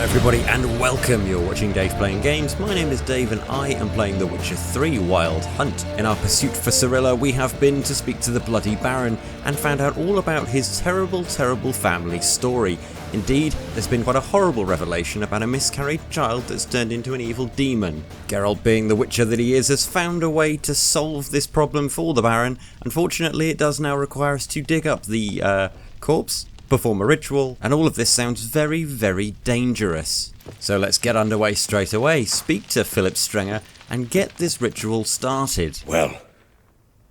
Everybody and welcome, you're watching Dave Playing Games. My name is Dave and I am playing The Witcher 3 Wild Hunt. In our pursuit for Cirilla we have been to speak to the Bloody Baron and found out all about his terrible family story. Indeed, there's been quite a horrible revelation about a miscarried child that's turned into an evil demon. Geralt, being the Witcher that he is, has found a way to solve this problem for the Baron. Unfortunately, it does now require us to dig up the corpse, perform a ritual, and all of this sounds very dangerous. So let's get underway straight away, speak to Philip Strenger, and get this ritual started. Well,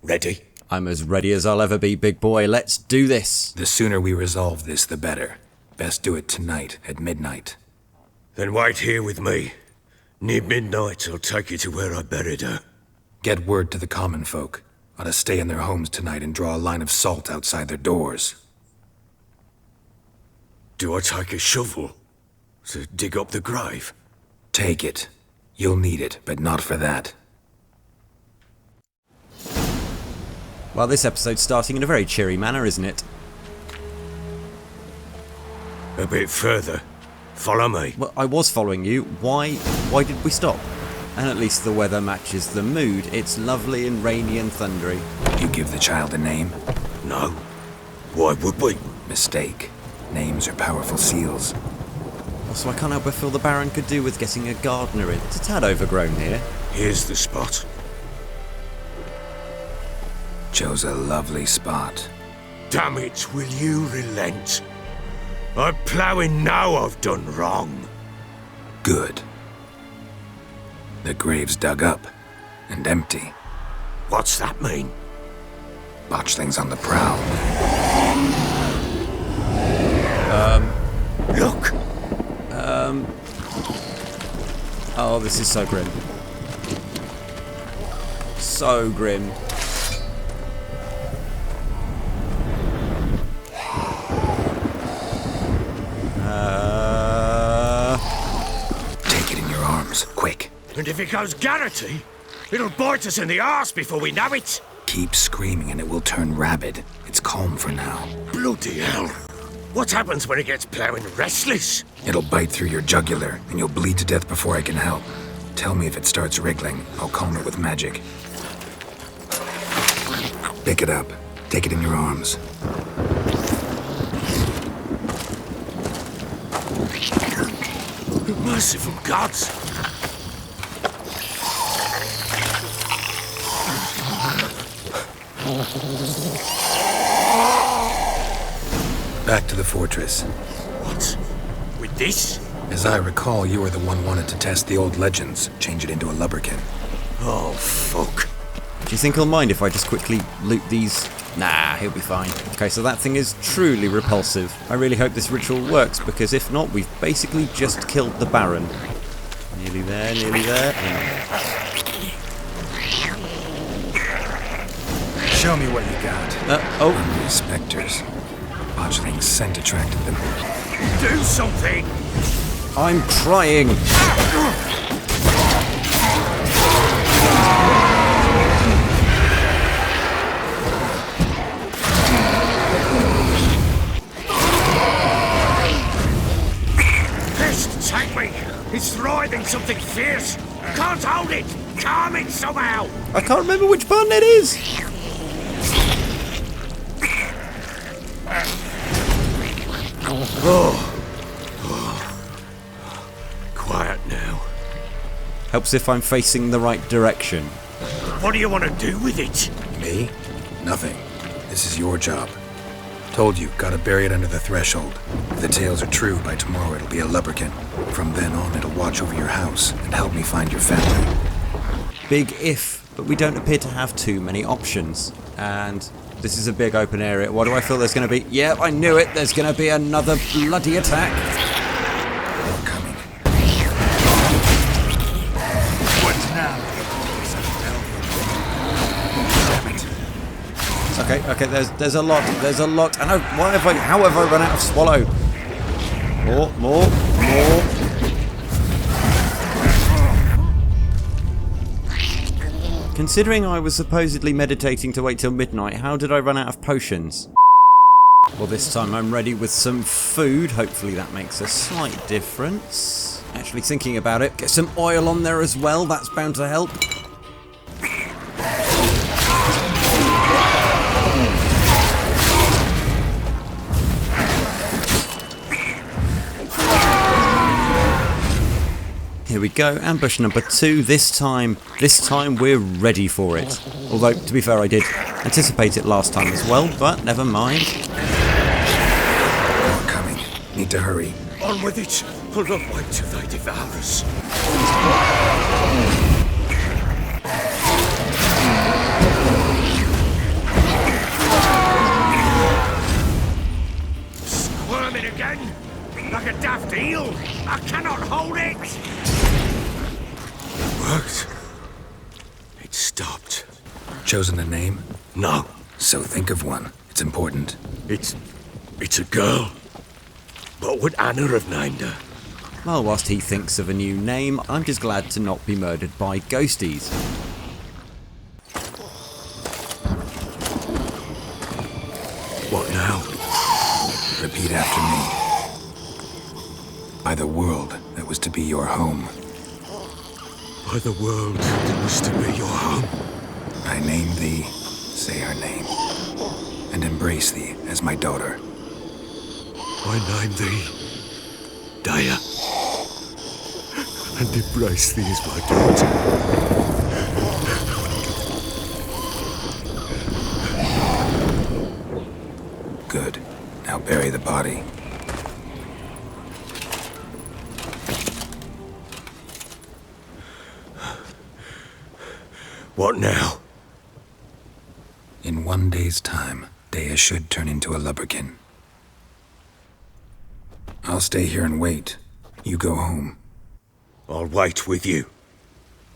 ready? I'm as ready as I'll ever be, big boy. Let's do this. The sooner we resolve this, the better. Best do it tonight, at midnight. Then wait here with me. Near midnight, I'll take you to where I buried her. Get word to the common folk. Ought to stay in their homes tonight and draw a line of salt outside their doors. Do I take a shovel to dig up the grave? Take it. You'll need it, but not for that. Well, this episode's starting in a very cheery manner, isn't it? A bit further. Follow me. Well, I was following you. Why did we stop? And at least the weather matches the mood. It's lovely and rainy and thundery. You give the child a name? No. Why would we? Mistake. Names are powerful seals. Also, I can't help but feel the Baron could do with getting a gardener in. It's a tad overgrown here. Here's the spot. Chose a lovely spot. Damn it, will you relent? I'm ploughing now I've done wrong. Good. The grave's dug up and empty. What's that mean? Botchling's on the prowl. Look! Oh, this is so grim. So grim. Take it in your arms, quick. And if it goes Garrity, it'll bite us in the arse before we know it. Keep screaming and it will turn rabid. It's calm for now. Bloody hell. What happens when it gets ploughing restless? It'll bite through your jugular, and you'll bleed to death before I can help. Tell me if it starts wriggling. I'll calm it with magic. Pick it up. Take it in your arms. Merciful gods! Back to the fortress. What? With this? As I recall, you were the one wanted to test the old legends, change it into a lubberkin. Oh, fuck. Do you think he'll mind if I just quickly loot these? Nah, he'll be fine. Okay, so that thing is truly repulsive. I really hope this ritual works, because if not, we've basically just killed the Baron. Nearly there, nearly there. Show me what you got. Oh. Spectres. Botchling's scent attracted them. Do something! I'm trying. Pest, take me! It's writhing something fierce! Can't hold it! Calm it somehow! I can't remember which button it is. Quiet now. Helps if I'm facing the right direction. What do you want to do with it? Me? Nothing. This is your job. Told you, gotta bury it under the threshold. If the tales are true, by tomorrow it'll be a lubberkin. From then on, it'll watch over your house and help me find your family. Big if, but we don't appear to have too many options. And this is a big open area. What do I feel there's going to be? Yep, I knew it. There's going to be another bloody attack. They're coming. What now? Okay, there's a lot. And how have I run out of swallow? More. Considering I was supposedly meditating to wait till midnight, how did I run out of potions? Well, this time I'm ready with some food. Hopefully that makes a slight difference. Actually thinking about it, get some oil on there as well. That's bound to help. Here we go, ambush number 2. This time we're ready for it. Although, to be fair, I did anticipate it last time as well, but never mind. More coming. Need to hurry. On with it! I'll not wait till they devour us. Squirming again? Like a daft eel? I cannot hold it! It worked. It stopped. Chosen a name? No. So think of one. It's important. It's a girl. What would Anna have named her? Well, whilst he thinks of a new name, I'm just glad to not be murdered by ghosties. What now? Repeat after me. By the world that was to be your home, By the world that was to be your home. I name thee, say her name, and embrace thee as my daughter. I name thee Daya, and embrace thee as my daughter. Good. Now bury the body. What now? In 1 day's time, Dea should turn into a lubberkin. I'll stay here and wait. You go home. I'll wait with you.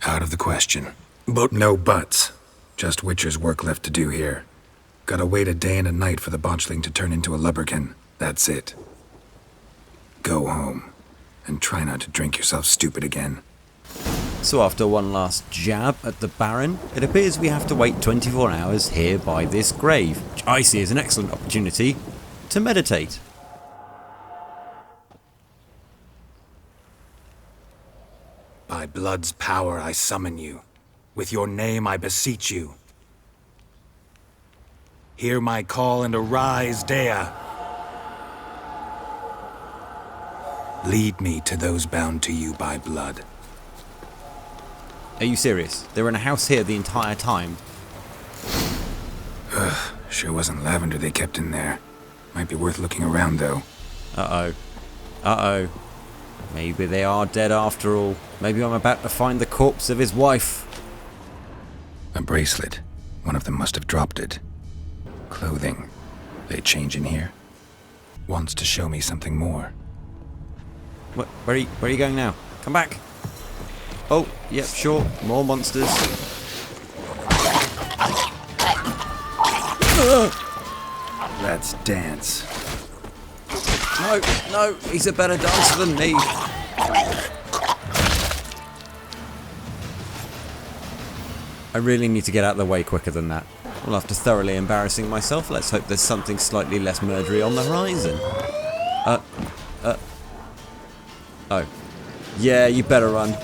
Out of the question. But No buts. Just Witcher's work left to do here. Gotta wait a day and a night for the botchling to turn into a lubberkin. That's it. Go home. And try not to drink yourself stupid again. So after one last jab at the Baron, it appears we have to wait 24 hours here by this grave, which I see as an excellent opportunity to meditate. By blood's power I summon you. With your name I beseech you. Hear my call and arise, Dea. Lead me to those bound to you by blood. Are you serious? They were in a house here the entire time. Sure wasn't lavender they kept in there. Might be worth looking around, though. Uh-oh. Uh-oh. Maybe they are dead after all. Maybe I'm about to find the corpse of his wife. A bracelet. One of them must have dropped it. Clothing. They change in here? Wants to show me something more. Where are you going now? Come back. Oh, yep, sure. More monsters. Let's dance. No, he's a better dancer than me. I really need to get out of the way quicker than that. Well, after thoroughly embarrassing myself, let's hope there's something slightly less murdery on the horizon. Oh. Yeah, you better run.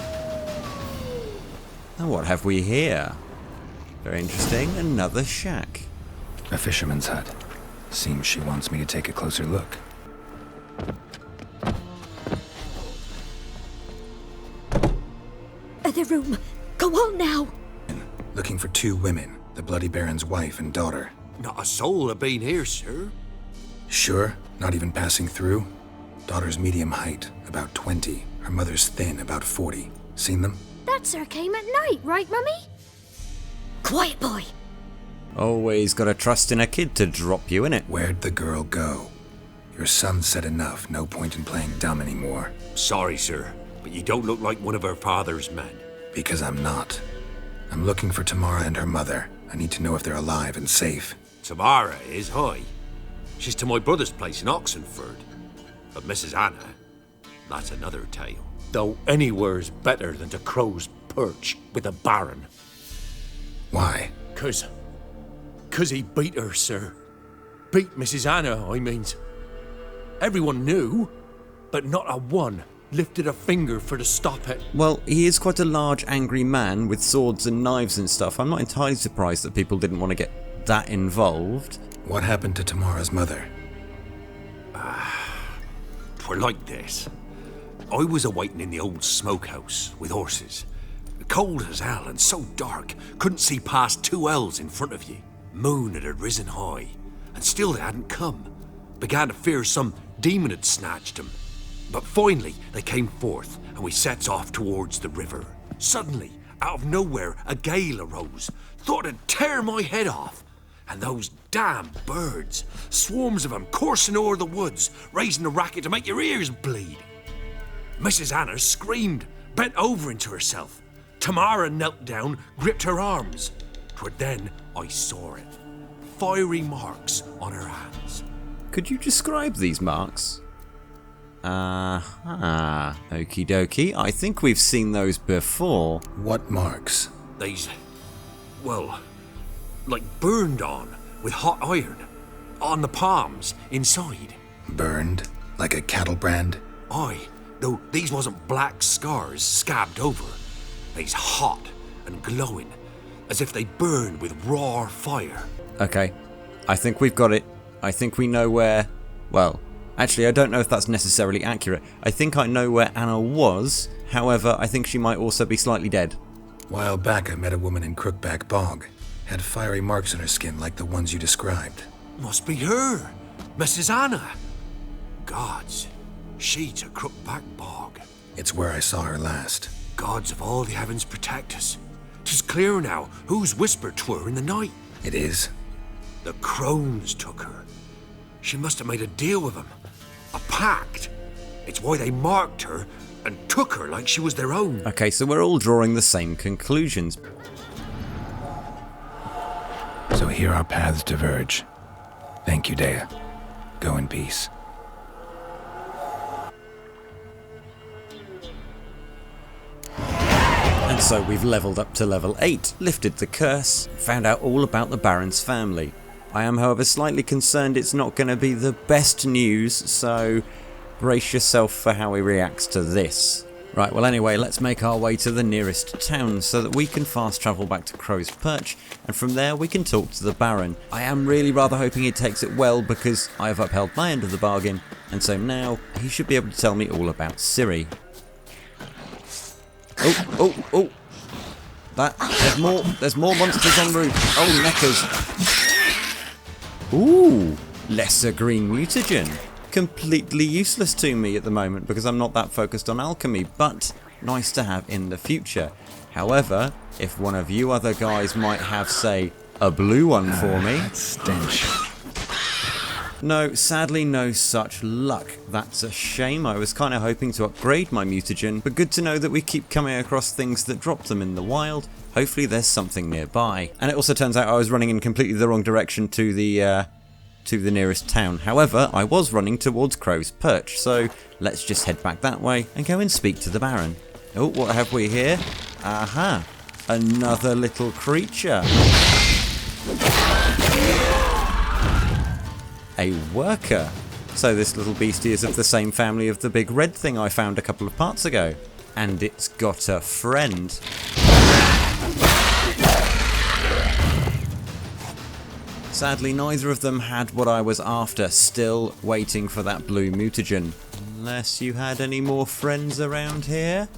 And what have we here? Very interesting, another shack. A fisherman's hut. Seems she wants me to take a closer look. The room. Go on now. Looking for 2 women, the Bloody Baron's wife and daughter. not a soul have been here, sir. Sure? Not even passing through? Daughter's medium height, about 20. Her mother's thin, about 40. Seen them? That sir came at night, right, Mummy? Quiet, boy. Always gotta trust in a kid to drop you, innit? Where'd the girl go? Your son said enough. No point in playing dumb anymore. Sorry, sir, but you don't look like one of her father's men. Because I'm not. I'm looking for Tamara and her mother. I need to know if they're alive and safe. Tamara is, hi. She's to my brother's place in Oxenford. But Mrs. Anna, that's another tale. Though anywhere's better than to Crow's Perch with a baron. Why? 'Cause he beat her, sir. beat Mrs. Anna, I means. Everyone knew, but not a one lifted a finger for to stop it. Well, he is quite a large, angry man with swords and knives and stuff. I'm not entirely surprised that people didn't want to get that involved. What happened to Tamara's mother? Twere like this. I was awaiting in the old smokehouse with horses. Cold as hell and so dark, couldn't see past 2 ells in front of ye. Moon had risen high, and still they hadn't come. Began to fear some demon had snatched them. But finally they came forth, and we sets off towards the river. Suddenly, out of nowhere, a gale arose. Thought it'd tear my head off. And those damn birds, swarms of them coursing o'er the woods, raising a racket to make your ears bleed. Mrs. Anna screamed, bent over into herself. Tamara knelt down, gripped her arms. 'Twere then I saw it. Fiery marks on her hands. Could you describe these marks? Okie dokie. I think we've seen those before. What marks? They's, well, like burned on with hot iron. On the palms, inside. Burned? Like a cattle brand? Aye, though these wasn't black scars scabbed over. They's hot and glowing, as if they burned with raw fire. Okay, I think we've got it. I think we know where... Well, actually, I don't know if that's necessarily accurate. I think I know where Anna was. However, I think she might also be slightly dead. While back, I met a woman in Crookback Bog. Had fiery marks on her skin like the ones you described. Must be her, Mrs. Anna. Gods, she's a Crookback Bog. It's where I saw her last. Gods of all the heavens protect us. 'Tis clear now whose whisper 'twere in the night. It is? The crones took her. She must have made a deal with them. A pact. It's why they marked her and took her like she was their own. Okay, so we're all drawing the same conclusions. So here our paths diverge. Thank you, Dea. Go in peace. And so we've leveled up to level 8, lifted the curse, found out all about the Baron's family. I am, however, slightly concerned it's not going to be the best news, so brace yourself for how he reacts to this. Right, well anyway, let's make our way to the nearest town so that we can fast travel back to Crow's Perch, and from there we can talk to the Baron. I am really rather hoping he takes it well because I have upheld my end of the bargain, and so now he should be able to tell me all about Ciri. Oh! There's more monsters en route. Oh, neckers. Ooh, lesser green mutagen. Completely useless to me at the moment because I'm not that focused on alchemy, but nice to have in the future. However, if one of you other guys might have, say, a blue one for me... That stench. No, sadly no such luck. That's a shame. I was kind of hoping to upgrade my mutagen, but good to know that we keep coming across things that drop them in the wild. Hopefully there's something nearby. And it also turns out I was running in completely the wrong direction to the nearest town. However, I was running towards Crow's Perch, so let's just head back that way and go and speak to the Baron. Oh, what have we here? Aha! Another little creature. A worker. So this little beastie is of the same family of the big red thing I found a couple of parts ago. And it's got a friend. Sadly, neither of them had what I was after, still waiting for that blue mutagen. Unless you had any more friends around here?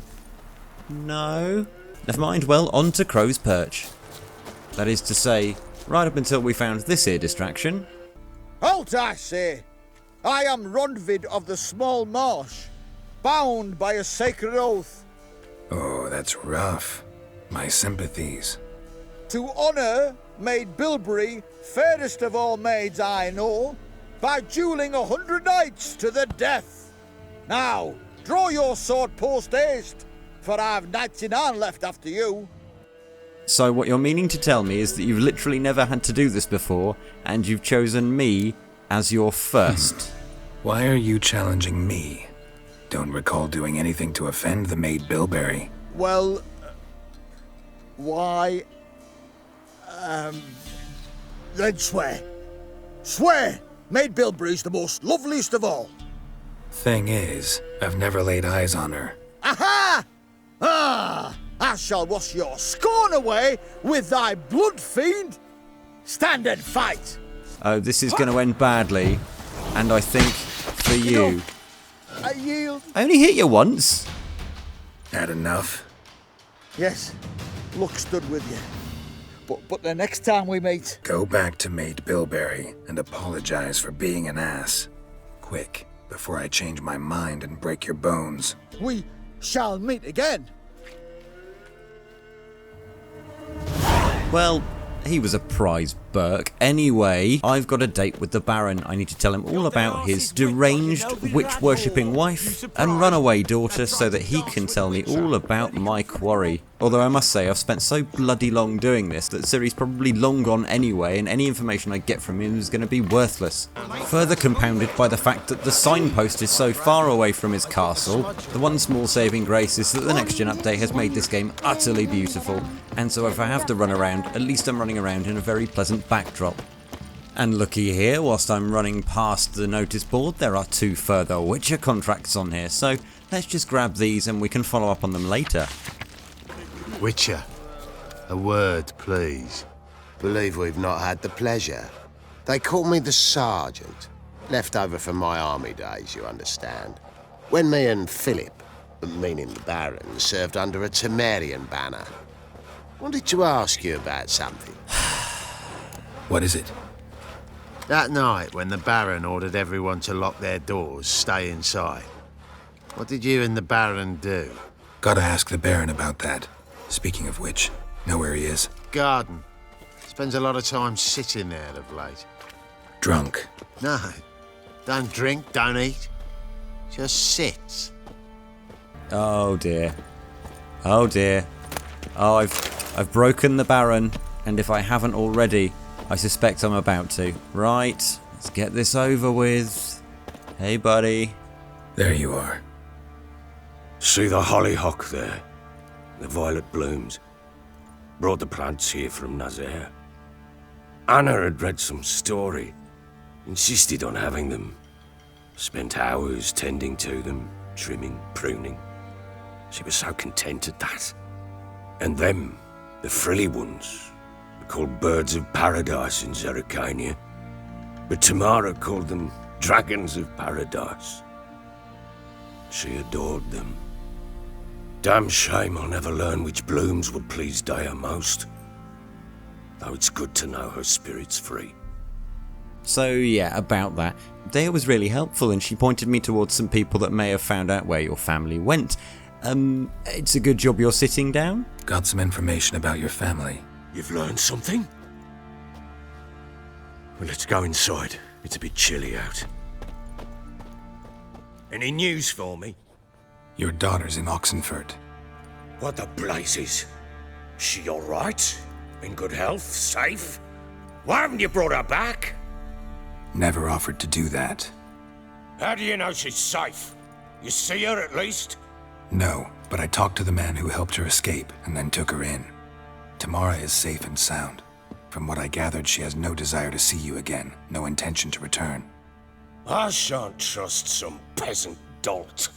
No? Never mind, well, on to Crow's Perch. That is to say, right up until we found this here distraction. Halt, I say! I am Rondvid of the Small Marsh, bound by a sacred oath. Oh, that's rough. My sympathies. To honour Maid Bilberry, fairest of all maids I know, by duelling 100 knights to the death. Now, draw your sword post-haste, for I've knights in hand left after you. So what you're meaning to tell me is that you've literally never had to do this before, and you've chosen me as your first. Why are you challenging me? Don't recall doing anything to offend the Maid Bilberry. Well, why, then swear. Swear, Maid Bilberry's the most loveliest of all. Thing is, I've never laid eyes on her. Aha! Ah! I shall wash your scorn away with thy blood fiend. Stand and fight. Oh, this is going to end badly. And I think for you. I yield. I only hit you once. Had enough? Yes, luck stood with you. But the next time we meet... Go back to Maid Bilberry and apologize for being an ass. Quick, before I change my mind and break your bones. We shall meet again. Well, he was a prize Burke. Anyway, I've got a date with the Baron. I need to tell him all about his deranged, witch-worshipping wife and runaway daughter so that he can tell me all about my quarry. Although I must say, I've spent so bloody long doing this that Ciri's probably long gone anyway, and any information I get from him is going to be worthless. Further compounded by the fact that the signpost is so far away from his castle. The one small saving grace is that the Next Gen update has made this game utterly beautiful, and so if I have to run around, at least I'm running around in a very pleasant backdrop. And looky here, whilst I'm running past the notice board, there are 2 further Witcher contracts on here, so let's just grab these and we can follow up on them later. Witcher, a word, please. Believe we've not had the pleasure. They call me the Sergeant. Left over from my army days, you understand. When me and Philip, meaning the Baron, served under a Temerian banner. Wanted to ask you about something. What is it? That night when the Baron ordered everyone to lock their doors, stay inside. What did you and the Baron do? Gotta ask the Baron about that. Speaking of which, know where he is? Garden. Spends a lot of time sitting there of late. Drunk. No. Don't drink, don't eat. Just sits. Oh dear. Oh dear. Oh, I've broken the Baron, and if I haven't already, I suspect I'm about to. Right, let's get this over with. Hey buddy. There you are. See the hollyhock there? The violet blooms. Brought the plants here from Nazaire. Anna had read some story. Insisted on having them. Spent hours tending to them, trimming, pruning. She was so content at that. And them, the frilly ones, are called birds of paradise in Zerrikania. But Tamara called them dragons of paradise. She adored them. Damn shame I'll never learn which blooms would please Dea most. Though it's good to know her spirit's free. So yeah, about that. Dea was really helpful and she pointed me towards some people that may have found out where your family went. It's a good job you're sitting down. Got some information about your family. You've learned something? Well, let's go inside. It's a bit chilly out. Any news for me? Your daughter's in Oxenford. What the blazes? She all right? In good health? Safe? Why haven't you brought her back? Never offered to do that. How do you know she's safe? You see her at least? No, but I talked to the man who helped her escape and then took her in. Tamara is safe and sound. From what I gathered, she has no desire to see you again, no intention to return. I shan't trust some peasant dolt.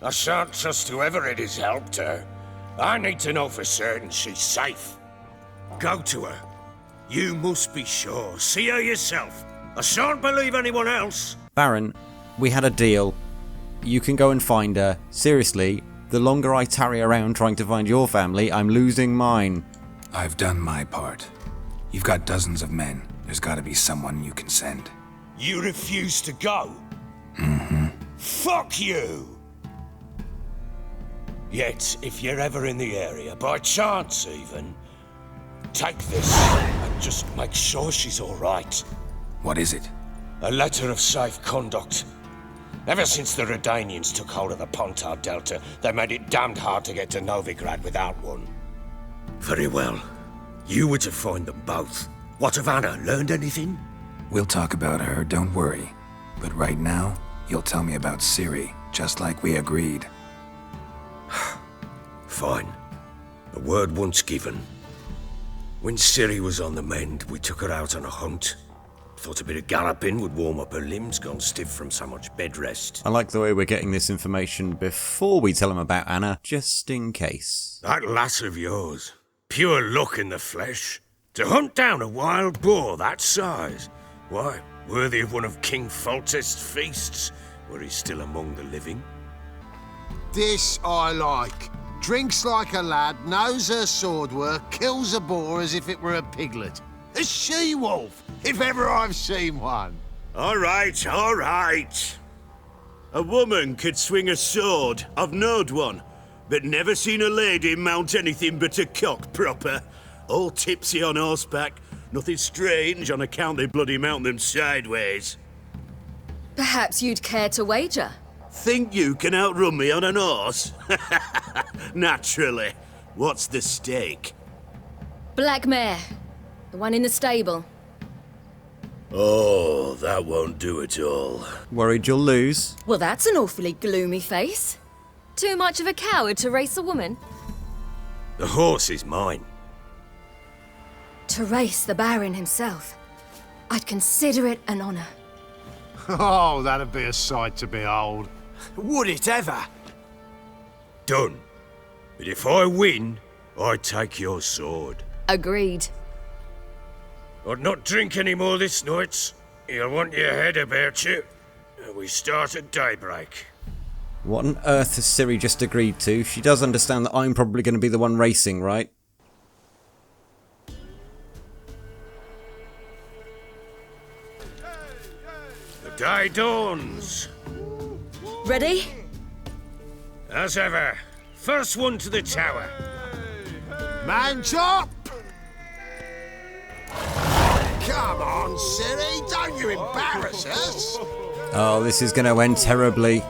I shan't trust whoever it is helped her. I need to know for certain she's safe. Go to her. You must be sure. See her yourself. I shan't believe anyone else. Baron, we had a deal. You can go and find her. Seriously, the longer I tarry around trying to find your family, I'm losing mine. I've done my part. You've got dozens of men. There's gotta be someone you can send. You refuse to go? Mm-hmm. Fuck you! Yet, if you're ever in the area, by chance even, take this and just make sure she's all right. What is it? A letter of safe conduct. Ever since the Redanians took hold of the Pontar Delta, they made it damned hard to get to Novigrad without one. Very well. You were to find them both. What of Anna? Learned anything? We'll talk about her, don't worry. But right now, you'll tell me about Ciri, just like we agreed. Fine. A word once given. When Ciri was on the mend, we took her out on a hunt. Thought a bit of galloping would warm up her limbs, gone stiff from so much bed rest. I like the way we're getting this information before we tell him about Anna, just in case. That lass of yours, pure luck in the flesh. To hunt down a wild boar that size, why, worthy of one of King Foltest's feasts, were he still among the living. This I like. Drinks like a lad, knows her sword work, kills a boar as if it were a piglet. A she-wolf, if ever I've seen one. All right, all right. A woman could swing a sword, I've knowed one, but never seen a lady mount anything but a cock proper. All tipsy on horseback, nothing strange on account they bloody mount them sideways. Perhaps you'd care to wager? Think you can outrun me on an horse? Naturally. What's the stake? Black mare. The one in the stable. Oh, that won't do at all. Worried you'll lose? Well, that's an awfully gloomy face. Too much of a coward to race a woman? The horse is mine. To race the Baron himself. I'd consider it an honour. Oh, that'd be a sight to behold. Would it ever? Done. But if I win, I take your sword. Agreed. I'd not drink any more this night. You'll want your head about you. We start at daybreak. What on earth has Ciri just agreed to? She does understand that I'm probably going to be the one racing, right? The day dawns. Ready? As ever, first one to the tower. Man chop! Come on, Ciri, don't you embarrass us! Oh, this is going to end terribly.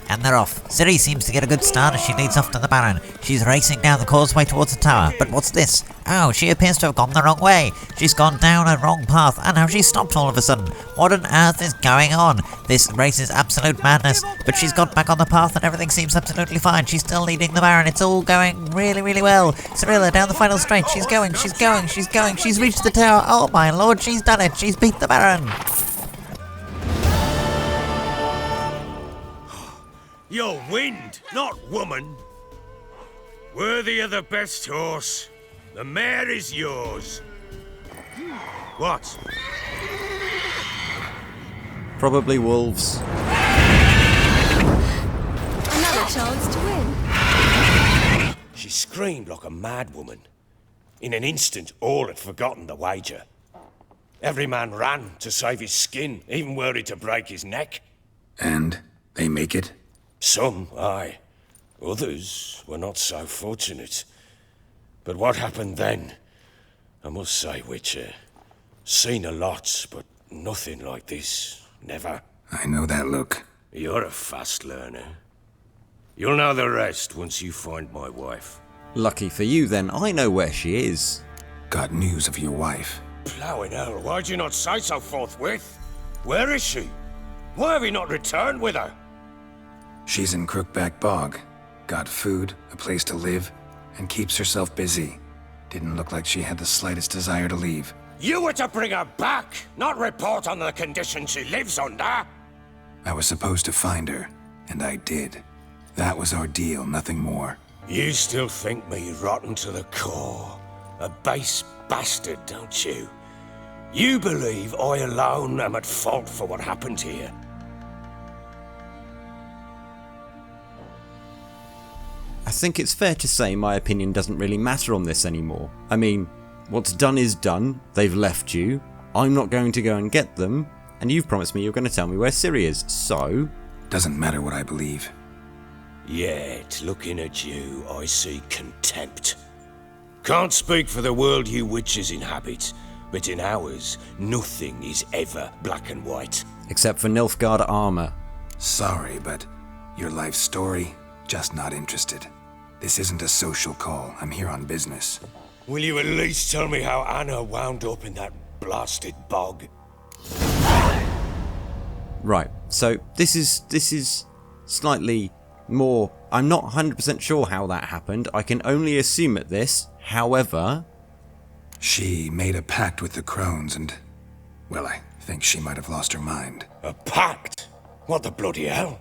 And they're off. Ciri seems to get a good start as she leads off to the Baron. She's racing down the causeway towards the tower. But what's this? Oh, she appears to have gone the wrong way. She's gone down a wrong path, and now she's stopped all of a sudden. What on earth is going on? This race is absolute madness, but she's got back on the path and everything seems absolutely fine. She's still leading the Baron. It's all going really, really well. Cirilla down the final straight. She's going. She's reached the tower. Oh my lord, she's done it. She's beat the Baron. You're wind, not woman. Worthy of the best horse. The mare is yours. What? Probably wolves. Another chance to win. She screamed like a mad woman. In an instant, all had forgotten the wager. Every man ran to save his skin, even worried to break his neck. And they make it? Some, aye. Others were not so fortunate. But what happened then? I must say, Witcher, seen a lot, but nothing like this. Never. I know that look. You're a fast learner. You'll know the rest once you find my wife. Lucky for you then, I know where she is. Got news of your wife. Plowing hell, why'd you not say so forthwith? Where is she? Why have you not returned with her? She's in Crookback Bog. Got food, a place to live, and keeps herself busy. Didn't look like she had the slightest desire to leave. You were to bring her back, not report on the conditions she lives under. I was supposed to find her, and I did. That was our deal, nothing more. You still think me rotten to the core. A base bastard, don't you? You believe I alone am at fault for what happened here. I think it's fair to say my opinion doesn't really matter on this anymore. I mean, what's done is done, they've left you, I'm not going to go and get them, and you've promised me you're going to tell me where Ciri is, so... Doesn't matter what I believe. Yet, looking at you, I see contempt. Can't speak for the world you witches inhabit, but in ours, nothing is ever black and white. Except for Nilfgaard armor. Sorry, but your life story, just not interested. This isn't a social call. I'm here on business. Will you at least tell me how Anna wound up in that blasted bog? Right, so this is slightly more... I'm not 100% sure how that happened. I can only assume at this. However, She made a pact with the crones and, well, I think she might have lost her mind. A pact? What the bloody hell?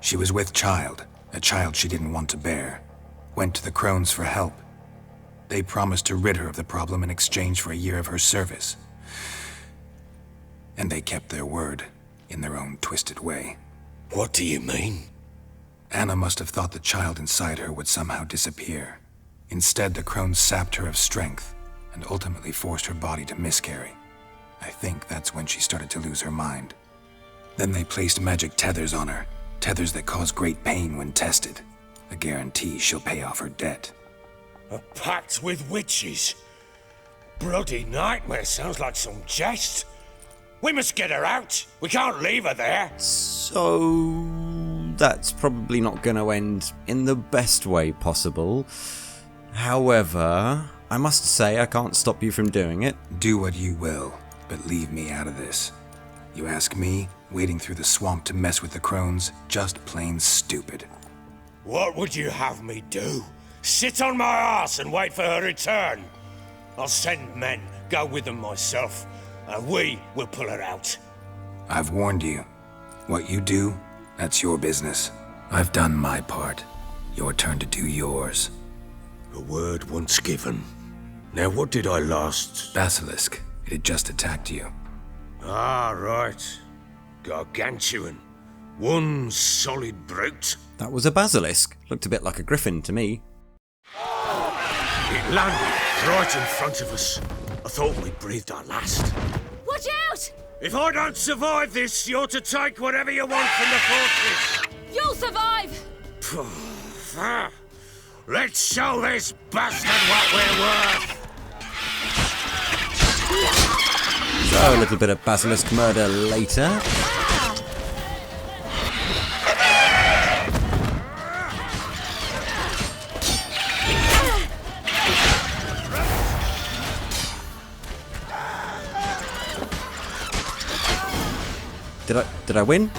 She was with child, a child she didn't want to bear. Went to the crones for help. They promised to rid her of the problem in exchange for a year of her service. And they kept their word, in their own twisted way. What do you mean? Anna must have thought the child inside her would somehow disappear. Instead, the crones sapped her of strength, and ultimately forced her body to miscarry. I think that's when she started to lose her mind. Then they placed magic tethers on her, tethers that cause great pain when tested. A guarantee she'll pay off her debt. A pact with witches? Bloody nightmare, sounds like some jest. We must get her out. We can't leave her there. So that's probably not going to end in the best way possible. However, I must say I can't stop you from doing it. Do what you will, but leave me out of this. You ask me, wading through the swamp to mess with the crones, just plain stupid. What would you have me do? Sit on my ass and wait for her return? I'll send men, go with them myself, and we will pull her out. I've warned you. What you do, that's your business. I've done my part. Your turn to do yours. A word once given. Now what did I last... Basilisk. It had just attacked you. Ah, right. Gargantuan. One solid brute. That was a basilisk. Looked a bit like a griffin to me. It landed right in front of us. I thought we'd breathed our last. Watch out! If I don't survive this, you're to take whatever you want from the fortress. You'll survive! Let's show this bastard what we're worth. So, a little bit of basilisk murder later. Did I win?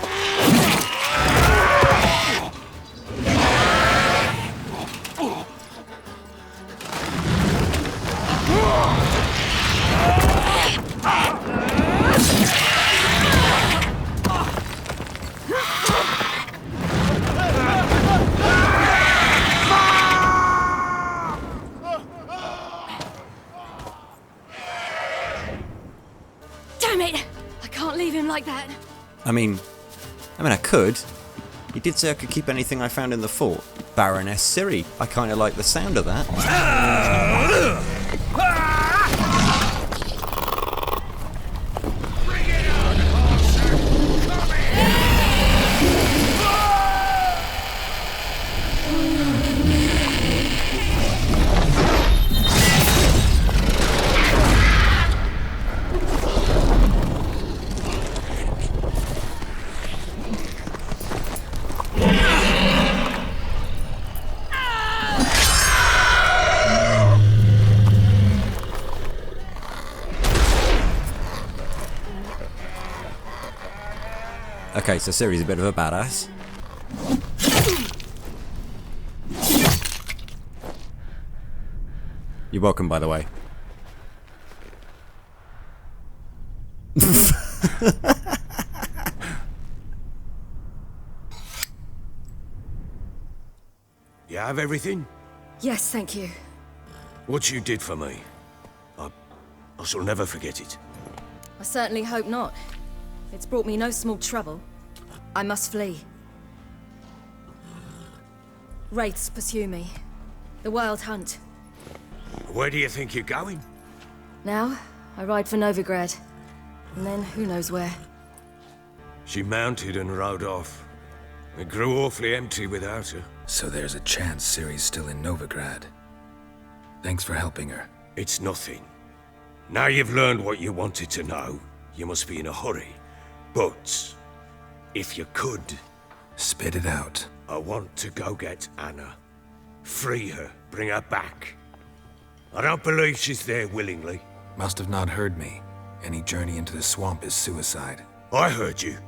Damn it! I can't leave him like that. I mean, I could. He did say I could keep anything I found in the fort. Baroness Ciri. I kind of like the sound of that. Okay, so Ciri's a bit of a badass. You're welcome, by the way. You have everything? Yes, thank you. What you did for me, I shall never forget it. I certainly hope not. It's brought me no small trouble. I must flee. Wraiths pursue me. The Wild Hunt. Where do you think you're going? Now, I ride for Novigrad. And then, who knows where. She mounted and rode off. It grew awfully empty without her. So there's a chance Ciri's still in Novigrad. Thanks for helping her. It's nothing. Now you've learned what you wanted to know, you must be in a hurry. But, if you could... Spit it out. I want to go get Anna. Free her, bring her back. I don't believe she's there willingly. Must have not heard me. Any journey into the swamp is suicide. I heard you,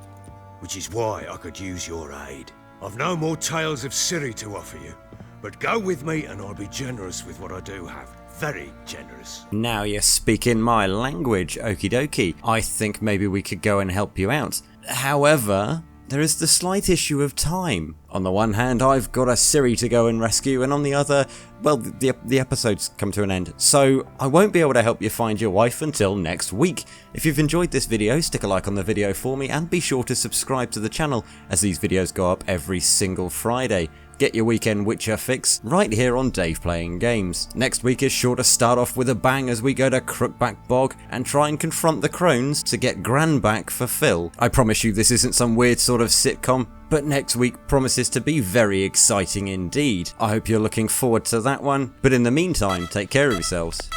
which is why I could use your aid. I've no more tales of Ciri to offer you, but go with me and I'll be generous with what I do have. very generous. Now you're speaking my language, okie dokie. I think maybe we could go and help you out. However, there is the slight issue of time. On the one hand, I've got a Ciri to go and rescue, and on the other, well, the episode's come to an end. So I won't be able to help you find your wife until next week. If you've enjoyed this video, stick a like on the video for me, and be sure to subscribe to the channel, as these videos go up every single Friday. Get your weekend Witcher fix right here on Dave Playing Games. Next week is sure to start off with a bang as we go to Crookback Bog and try and confront the crones to get Gran back for Phil. I promise you this isn't some weird sort of sitcom, but next week promises to be very exciting indeed. I hope you're looking forward to that one, but in the meantime, take care of yourselves.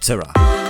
Ta-ra.